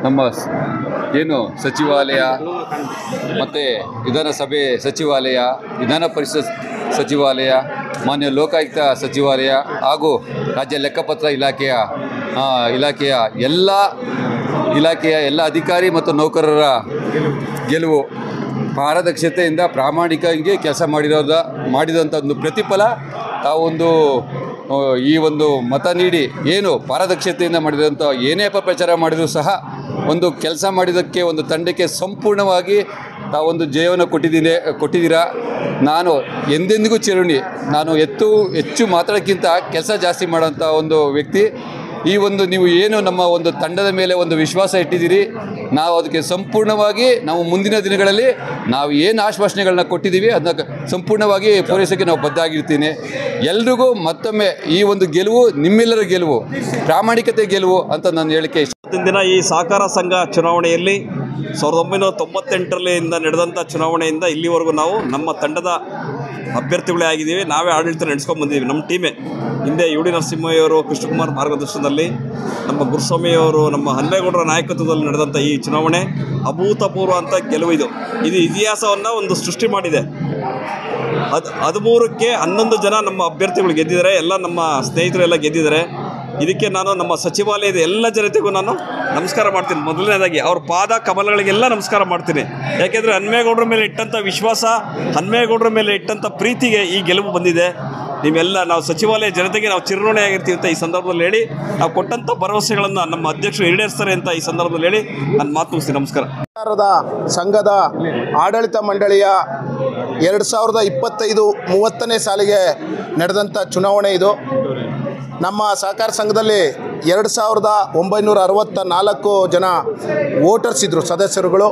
ನಮ್ಮ ಏನು ಸಚಿವಾಲಯ ಮತ್ತು ವಿಧಾನಸಭೆ ಸಚಿವಾಲಯ, ವಿಧಾನ ಪರಿಷತ್ ಸಚಿವಾಲಯ, ಮಾನ್ಯ ಲೋಕಾಯುಕ್ತ ಸಚಿವಾಲಯ ಹಾಗೂ ರಾಜ್ಯ ಲೆಕ್ಕಪತ್ರ ಇಲಾಖೆಯ ಎಲ್ಲ ಅಧಿಕಾರಿ ಮತ್ತು ನೌಕರರ ಗೆಲುವು. ಪಾರದಕ್ಷತೆಯಿಂದ ಪ್ರಾಮಾಣಿಕವಾಗಿ ಕೆಲಸ ಮಾಡಿದಂಥ ಒಂದು ಪ್ರತಿಫಲ ತಾವೊಂದು ಈ ಒಂದು ಮತ ನೀಡಿ ಏನು ಪಾರದಕ್ಷತೆಯಿಂದ ಮಾಡಿದಂಥ ಏನೇ ಅಪಪ್ರಚಾರ ಮಾಡಿದರೂ ಸಹ ಒಂದು ಕೆಲಸ ಮಾಡಿದ್ದಕ್ಕೆ ಒಂದು ತಂಡಕ್ಕೆ ಸಂಪೂರ್ಣವಾಗಿ ತಾವೊಂದು ಜಯವನ್ನು ಕೊಟ್ಟಿದ್ದೀರಾ. ನಾನು ಎಂದೆಂದಿಗೂ ಚಿರುಣಿ. ನಾನು ಹೆಚ್ಚು ಮಾತಾಡೋಕ್ಕಿಂತ ಕೆಲಸ ಜಾಸ್ತಿ ಮಾಡೋಂಥ ಒಂದು ವ್ಯಕ್ತಿ. ಈ ಒಂದು ನೀವು ಏನು ನಮ್ಮ ಒಂದು ತಂಡದ ಮೇಲೆ ಒಂದು ವಿಶ್ವಾಸ ಇಟ್ಟಿದ್ದೀರಿ, ನಾವು ಅದಕ್ಕೆ ಸಂಪೂರ್ಣವಾಗಿ ನಾವು ಮುಂದಿನ ದಿನಗಳಲ್ಲಿ ನಾವು ಏನು ಆಶ್ವಾಸನೆಗಳನ್ನ ಕೊಟ್ಟಿದ್ದೀವಿ ಅದನ್ನ ಸಂಪೂರ್ಣವಾಗಿ ಪೂರೈಸೋಕ್ಕೆ ನಾವು ಬದ್ಧವಾಗಿರ್ತೀನಿ. ಎಲ್ರಿಗೂ ಮತ್ತೊಮ್ಮೆ ಈ ಒಂದು ಗೆಲುವು ನಿಮ್ಮೆಲ್ಲರ ಗೆಲುವು, ಪ್ರಾಮಾಣಿಕತೆ ಗೆಲುವು ಅಂತ ನಾನು ಹೇಳಿಕೆ ಇಷ್ಟ. ದಿನ ಈ ಸಹಕಾರ ಸಂಘ ಚುನಾವಣೆಯಲ್ಲಿ 1998ರಲ್ಲಿ ನಡೆದಂಥ ಚುನಾವಣೆಯಿಂದ ಇಲ್ಲಿವರೆಗೂ ನಾವು ನಮ್ಮ ತಂಡದ ಅಭ್ಯರ್ಥಿಗಳೇ ಆಗಿದ್ದೀವಿ. ನಾವೇ ಆಡಳಿತ ನಡೆಸ್ಕೊಂಡು ಬಂದಿದ್ದೀವಿ. ನಮ್ಮ ಟೀಮೇ ಹಿಂದೆ ಯು ಡಿ ನರಸಿಂಹಯ್ಯವರು, ಕೃಷ್ಣಕುಮಾರ್ ಮಾರ್ಗದರ್ಶನದಲ್ಲಿ, ನಮ್ಮ ಗುರುಸ್ವಾಮಿಯವರು, ನಮ್ಮ ಹನುಮೇಗೌಡರ ನಾಯಕತ್ವದಲ್ಲಿ ನಡೆದಂಥ ಈ ಚುನಾವಣೆ ಅಭೂತಪೂರ್ವ ಅಂತ ಗೆಲುವು. ಇದು ಇತಿಹಾಸವನ್ನು ಒಂದು ಸೃಷ್ಟಿ ಮಾಡಿದೆ. 13ಕ್ಕೆ 11 ಜನ ನಮ್ಮ ಅಭ್ಯರ್ಥಿಗಳು ಗೆದ್ದಿದ್ದಾರೆ. ಎಲ್ಲ ನಮ್ಮ ಸ್ನೇಹಿತರು ಎಲ್ಲ ಗೆದ್ದಿದ್ದಾರೆ. ಇದಕ್ಕೆ ನಾನು ನಮ್ಮ ಸಚಿವಾಲಯದ ಎಲ್ಲ ಜನತೆಗೂ ನಾನು ನಮಸ್ಕಾರ ಮಾಡ್ತೀನಿ. ಮೊದಲನೇದಾಗಿ ಅವ್ರ ಪಾದ ಕಮಲಗಳಿಗೆಲ್ಲ ನಮಸ್ಕಾರ ಮಾಡ್ತೀನಿ. ಯಾಕೆಂದರೆ ಹನುಮೇಗೌಡರ ಮೇಲೆ ಇಟ್ಟಂಥ ವಿಶ್ವಾಸ, ಹನುಮೇಗೌಡರ ಮೇಲೆ ಇಟ್ಟಂಥ ಪ್ರೀತಿಗೆ ಈ ಗೆಲುವು ಬಂದಿದೆ. ನೀವೆಲ್ಲ ನಾವು ಸಚಿವಾಲಯ ಜನತೆಗೆ ನಾವು ಚಿರಋಣಿಯಾಗಿರ್ತೀವಿ ಅಂತ ಈ ಸಂದರ್ಭದಲ್ಲಿ ಹೇಳಿ, ನಾವು ಕೊಟ್ಟಂಥ ಭರವಸೆಗಳನ್ನು ನಮ್ಮ ಅಧ್ಯಕ್ಷರು ಈಡೇರಿಸ್ತಾರೆ ಅಂತ ಈ ಸಂದರ್ಭದಲ್ಲಿ ಹೇಳಿ ನಾನು ಮಾತು ಮುಗಿಸ್ತೀನಿ. ನಮಸ್ಕಾರ. ಸಹಕಾರದ ಸಂಘದ ಆಡಳಿತ ಮಂಡಳಿಯ 2025-30ನೇ ಸಾಲಿಗೆ ನಡೆದಂಥ ಚುನಾವಣೆ ಇದು. ನಮ್ಮ ಸಹಕಾರ ಸಂಘದಲ್ಲಿ 2964 ಜನ ವೋಟರ್ಸ್ ಇದ್ದರು, ಸದಸ್ಯರುಗಳು.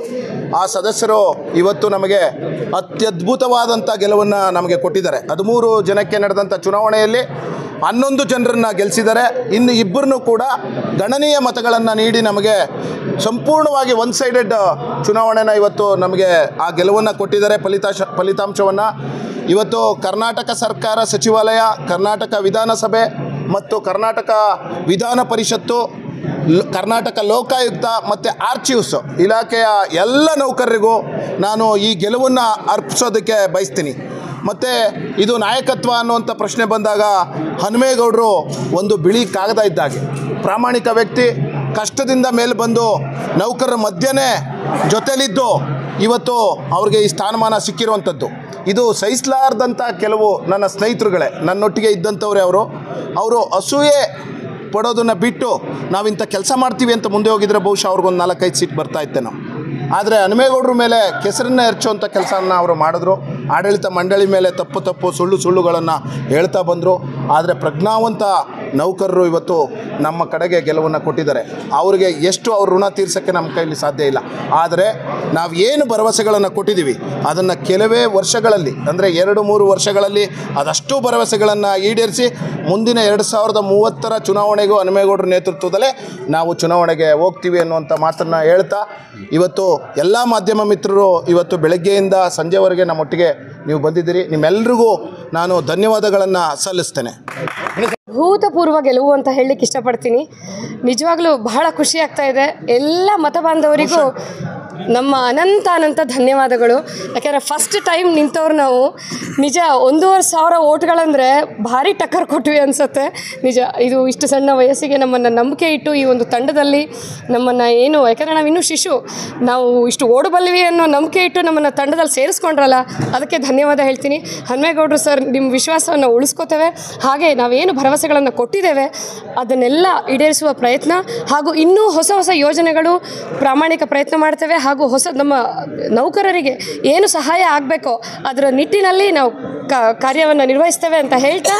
ಆ ಸದಸ್ಯರು ಇವತ್ತು ನಮಗೆ ಅತ್ಯದ್ಭುತವಾದಂಥ ಗೆಲುವನ್ನು ನಮಗೆ ಕೊಟ್ಟಿದ್ದಾರೆ. 13 ಜನಕ್ಕೆ ನಡೆದಂಥ ಚುನಾವಣೆಯಲ್ಲಿ 11 ಜನರನ್ನು ಗೆಲ್ಲಿಸಿದ್ದಾರೆ. ಇನ್ನು ಇಬ್ಬರನ್ನು ಕೂಡ ಗಣನೀಯ ಮತಗಳನ್ನು ನೀಡಿ ನಮಗೆ ಸಂಪೂರ್ಣವಾಗಿ ಒನ್ ಸೈಡೆಡ್ ಚುನಾವಣೆನ ಇವತ್ತು ನಮಗೆ ಆ ಗೆಲುವನ್ನು ಕೊಟ್ಟಿದ್ದಾರೆ. ಫಲಿತಾಂಶವನ್ನು ಇವತ್ತು ಕರ್ನಾಟಕ ಸರ್ಕಾರ ಸಚಿವಾಲಯ, ಕರ್ನಾಟಕ ವಿಧಾನಸಭೆ ಮತ್ತು ಕರ್ನಾಟಕ ವಿಧಾನ ಪರಿಷತ್ತು, ಕರ್ನಾಟಕ ಲೋಕಾಯುಕ್ತ ಮತ್ತು ಆರ್ಚಿವ್ಸ್ ಇಲಾಖೆಯ ಎಲ್ಲ ನೌಕರರಿಗೂ ನಾನು ಈ ಗೆಲುವನ್ನು ಅರ್ಪಿಸೋದಕ್ಕೆ ಬಯಸ್ತೀನಿ. ಮತ್ತು ಇದು ನಾಯಕತ್ವ ಅನ್ನುವಂಥ ಪ್ರಶ್ನೆ ಬಂದಾಗ ಹನುಮೇಗೌಡರು ಒಂದು ಬಿಳಿ ಕಾಗದ ಇದ್ದಾಗೆ, ಪ್ರಾಮಾಣಿಕ ವ್ಯಕ್ತಿ. ಕಷ್ಟದಿಂದ ಮೇಲೆ ಬಂದು ನೌಕರರ ಮಧ್ಯೆ ಜೊತೆಲಿದ್ದು ಇವತ್ತು ಅವ್ರಿಗೆ ಈ ಸ್ಥಾನಮಾನ ಸಿಕ್ಕಿರುವಂಥದ್ದು. ಇದು ಸಹಿಸಲಾರ್ದಂಥ ಕೆಲವು ನನ್ನ ಸ್ನೇಹಿತರುಗಳೇ, ನನ್ನೊಟ್ಟಿಗೆ ಇದ್ದಂಥವ್ರೆ. ಅವರು ಅಸೂಯೆ ಪಡೋದನ್ನು ಬಿಟ್ಟು ನಾವಿಂಥ ಕೆಲಸ ಮಾಡ್ತೀವಿ ಅಂತ ಮುಂದೆ ಹೋಗಿದ್ರೆ ಬಹುಶಃ ಅವ್ರಿಗೊಂದು 4-5 ಸೀಟ್ ಬರ್ತಾಯಿತ್ತೆ ನಾವು. ಆದರೆ ಹನುಮೇಗೌಡರ ಮೇಲೆ ಕೆಸರನ್ನು ಎರಚುವಂಥ ಕೆಲಸವನ್ನು ಅವರು ಮಾಡಿದ್ರು. ಆಡಳಿತ ಮಂಡಳಿ ಮೇಲೆ ತಪ್ಪು ಸುಳ್ಳುಗಳನ್ನು ಹೇಳ್ತಾ ಬಂದರು. ಆದರೆ ಪ್ರಜ್ಞಾವಂತ ನೌಕರರು ಇವತ್ತು ನಮ್ಮ ಕಡೆಗೆ ಗೆಲುವನ್ನು ಕೊಟ್ಟಿದ್ದಾರೆ. ಅವರಿಗೆ ಎಷ್ಟು ಅವ್ರ ಋಣ ತೀರ್ಸೋಕ್ಕೆ ನಮ್ಮ ಕೈಲಿ ಸಾಧ್ಯ ಇಲ್ಲ. ಆದರೆ ನಾವು ಏನು ಭರವಸೆಗಳನ್ನು ಕೊಟ್ಟಿದ್ದೀವಿ ಅದನ್ನು ಕೆಲವೇ ವರ್ಷಗಳಲ್ಲಿ, ಅಂದರೆ 2-3 ವರ್ಷಗಳಲ್ಲಿ ಅದಷ್ಟು ಭರವಸೆಗಳನ್ನು ಈಡೇರಿಸಿ ಮುಂದಿನ 2030ರ ಚುನಾವಣೆಗೂ ಹನುಮೇಗೌಡರ ನೇತೃತ್ವದಲ್ಲೇ ನಾವು ಚುನಾವಣೆಗೆ ಹೋಗ್ತೀವಿ ಅನ್ನುವಂಥ ಮಾತನ್ನು ಹೇಳ್ತಾ, ಇವತ್ತು ಎಲ್ಲ ಮಾಧ್ಯಮ ಮಿತ್ರರು ಇವತ್ತು ಬೆಳಗ್ಗೆಯಿಂದ ಸಂಜೆವರೆಗೆ ನಮ್ಮೊಟ್ಟಿಗೆ ನೀವು ಬಂದಿದ್ದೀರಿ. ನಿಮ್ಮೆಲ್ಲರಿಗೂ ನಾನು ಧನ್ಯವಾದಗಳನ್ನು ಸಲ್ಲಿಸ್ತೇನೆ. ಭೂತಪೂರ್ವ ಗೆಲುವು ಅಂತ ಹೇಳಲಿಕ್ಕೆ ಇಷ್ಟಪಡ್ತೀನಿ. ನಿಜವಾಗ್ಲೂ ಬಹಳ ಖುಷಿ ಆಗ್ತಾ ಇದೆ. ಎಲ್ಲ ಮತ ಬಾಂಧವರಿಗೂ ನಮ್ಮ ಅನಂತ ಧನ್ಯವಾದಗಳು. ಯಾಕೆಂದರೆ ಫಸ್ಟ್ ಟೈಮ್ ನಿಂತವ್ರು ನಾವು. ನಿಜ 1,500 ಓಟ್ಗಳಂದರೆ ಭಾರಿ ಟಕ್ಕರ್ ಕೊಟ್ವಿ ಅನಿಸುತ್ತೆ. ನಿಜ ಇದು ಇಷ್ಟು ಸಣ್ಣ ವಯಸ್ಸಿಗೆ ನಮ್ಮನ್ನು ನಂಬಿಕೆ ಇಟ್ಟು ಈ ಒಂದು ತಂಡದಲ್ಲಿ ನಮ್ಮನ್ನು ಯಾಕೆಂದರೆ ನಾವು ಇನ್ನೂ ಶಿಶು, ನಾವು ಇಷ್ಟು ಓಡಬಲ್ವಿ ಅನ್ನೋ ನಂಬಿಕೆ ಇಟ್ಟು ನಮ್ಮನ್ನು ತಂಡದಲ್ಲಿ ಸೇರಿಸ್ಕೊಂಡ್ರಲ್ಲ, ಅದಕ್ಕೆ ಧನ್ಯವಾದ ಹೇಳ್ತೀನಿ. ಹನುಮೇಗೌಡರು ಸರ್, ನಿಮ್ಮ ವಿಶ್ವಾಸವನ್ನು ಉಳಿಸ್ಕೋತೇವೆ. ಹಾಗೆ ನಾವೇನು ಭರವಸೆಗಳನ್ನು ಕೊಟ್ಟಿದ್ದೇವೆ ಅದನ್ನೆಲ್ಲ ಈಡೇರಿಸುವ ಪ್ರಯತ್ನ, ಹಾಗೂ ಇನ್ನೂ ಹೊಸ ಯೋಜನೆಗಳು ಪ್ರಾಮಾಣಿಕ ಪ್ರಯತ್ನ ಮಾಡ್ತೇವೆ. ಹಾಗೂ ನಮ್ಮ ನೌಕರರಿಗೆ ಏನು ಸಹಾಯ ಆಗಬೇಕೋ ಅದರ ನಿಟ್ಟಿನಲ್ಲಿ ನಾವು ಕಾರ್ಯವನ್ನು ನಿರ್ವಹಿಸ್ತೇವೆ ಅಂತ ಹೇಳ್ತಾ,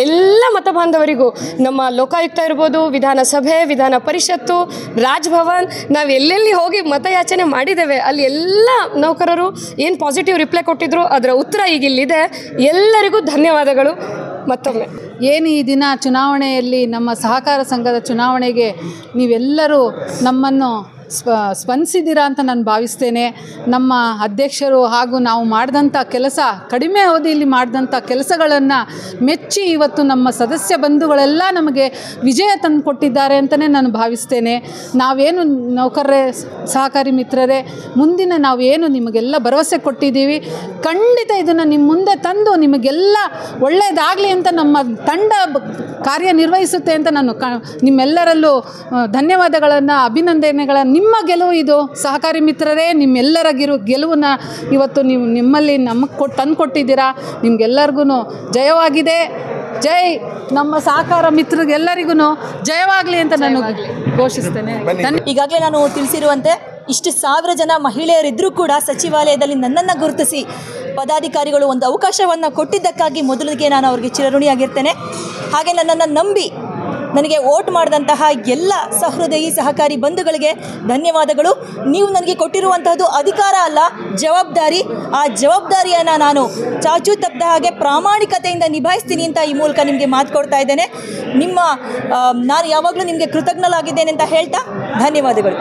ಎಲ್ಲ ಮತ ಬಾಂಧವರಿಗೂ ನಮ್ಮ ಲೋಕಾಯುಕ್ತ ಇರ್ಬೋದು, ವಿಧಾನಸಭೆ, ವಿಧಾನ ಪರಿಷತ್ತು, ರಾಜ್ಭವನ್, ನಾವು ಎಲ್ಲೆಲ್ಲಿ ಹೋಗಿ ಮತಯಾಚನೆ ಮಾಡಿದ್ದೇವೆ ಅಲ್ಲಿ ಎಲ್ಲ ನೌಕರರು ಏನು ಪಾಸಿಟಿವ್ ರಿಪ್ಲೈ ಕೊಟ್ಟಿದ್ರು ಅದರ ಉತ್ತರ ಈಗ ಇಲ್ಲಿದೆ. ಎಲ್ಲರಿಗೂ ಧನ್ಯವಾದಗಳು ಮತ್ತೊಮ್ಮೆ. ಏನು ಈ ದಿನ ಚುನಾವಣೆಯಲ್ಲಿ ನಮ್ಮ ಸಹಕಾರ ಸಂಘದ ಚುನಾವಣೆಗೆ ನೀವೆಲ್ಲರೂ ನಮ್ಮನ್ನು ಸ್ಪಂದಿಸಿದ್ದೀರಾ ಅಂತ ನಾನು ಭಾವಿಸ್ತೇನೆ. ನಮ್ಮ ಅಧ್ಯಕ್ಷರು ಹಾಗೂ ನಾವು ಮಾಡಿದಂಥ ಕೆಲಸ, ಕಡಿಮೆ ಅವಧಿಯಲ್ಲಿ ಮಾಡಿದಂಥ ಕೆಲಸಗಳನ್ನು ಮೆಚ್ಚಿ ಇವತ್ತು ನಮ್ಮ ಸದಸ್ಯ ಬಂಧುಗಳೆಲ್ಲ ನಮಗೆ ವಿಜಯ ತಂದುಕೊಟ್ಟಿದ್ದಾರೆ ಅಂತಲೇ ನಾನು ಭಾವಿಸ್ತೇನೆ. ನಾವೇನು ನೌಕರರೇ, ಸಹಕಾರಿ ಮಿತ್ರರೇ, ಮುಂದಿನ ನಾವೇನು ನಿಮಗೆಲ್ಲ ಭರವಸೆ ಕೊಟ್ಟಿದ್ದೀವಿ, ಖಂಡಿತ ಇದನ್ನು ನಿಮ್ಮ ಮುಂದೆ ತಂದು ನಿಮಗೆಲ್ಲ ಒಳ್ಳೆಯದಾಗಲಿ ಅಂತ ನಮ್ಮ ತಂಡ ಕಾರ್ಯನಿರ್ವಹಿಸುತ್ತೆ ಅಂತ ನಾನು ನಿಮ್ಮೆಲ್ಲರಲ್ಲೂ ಧನ್ಯವಾದಗಳನ್ನು, ಅಭಿನಂದನೆಗಳನ್ನು. ನಿಮ್ಮ ಗೆಲುವು ಇದು ಸಹಕಾರಿ ಮಿತ್ರರೇ, ನಿಮ್ಮೆಲ್ಲರ ಗೆಲುವನ್ನು ಇವತ್ತು ನೀವು ನಿಮ್ಮಲ್ಲಿ ನಮಗೆ ತಂದು ಕೊಟ್ಟಿದ್ದೀರಾ. ನಿಮಗೆಲ್ಲರಿಗೂ ಜಯವಾಗಿದೆ. ಜೈ ನಮ್ಮ ಸಹಕಾರ ಮಿತ್ರರಿಗೆಲ್ಲರಿಗೂ ಜಯವಾಗಲಿ ಅಂತ ನಾನು ಘೋಷಿಸ್ತೇನೆ. ಈಗಾಗಲೇ ನಾನು ತಿಳಿಸಿರುವಂತೆ ಇಷ್ಟು 1000 ಜನ ಮಹಿಳೆಯರಿದ್ದರೂ ಕೂಡ ಸಚಿವಾಲಯದಲ್ಲಿ ನನ್ನನ್ನು ಗುರುತಿಸಿ ಪದಾಧಿಕಾರಿಗಳು ಒಂದು ಅವಕಾಶವನ್ನು ಕೊಟ್ಟಿದ್ದಕ್ಕಾಗಿ ಮೊದಲಿಗೆ ನಾನು ಅವರಿಗೆ ಚಿರಋಣಿಯಾಗಿರ್ತೇನೆ. ಹಾಗೆ ನನ್ನನ್ನು ನಂಬಿ ನನಗೆ ವೋಟ್ ಮಾಡಿದಂತಹ ಎಲ್ಲ ಸಹೃದಯಿ ಸಹಕಾರಿ ಬಂಧುಗಳಿಗೆ ಧನ್ಯವಾದಗಳು. ನೀವು ನನಗೆ ಕೊಟ್ಟಿರುವಂತಹದ್ದು ಅಧಿಕಾರ ಅಲ್ಲ, ಜವಾಬ್ದಾರಿ. ಆ ಜವಾಬ್ದಾರಿಯನ್ನು ನಾನು ಚಾಚೂ ತಪ್ಪದ ಹಾಗೆ ಪ್ರಾಮಾಣಿಕತೆಯಿಂದ ನಿಭಾಯಿಸ್ತೀನಿ ಅಂತ ಈ ಮೂಲಕ ನಿಮಗೆ ಮಾತು ಕೊಡ್ತಾ ಇದ್ದೇನೆ. ನಾನು ಯಾವಾಗಲೂ ನಿಮಗೆ ಕೃತಜ್ಞನಾಗಿದ್ದೇನೆ ಅಂತ ಹೇಳ್ತಾ ಧನ್ಯವಾದಗಳು.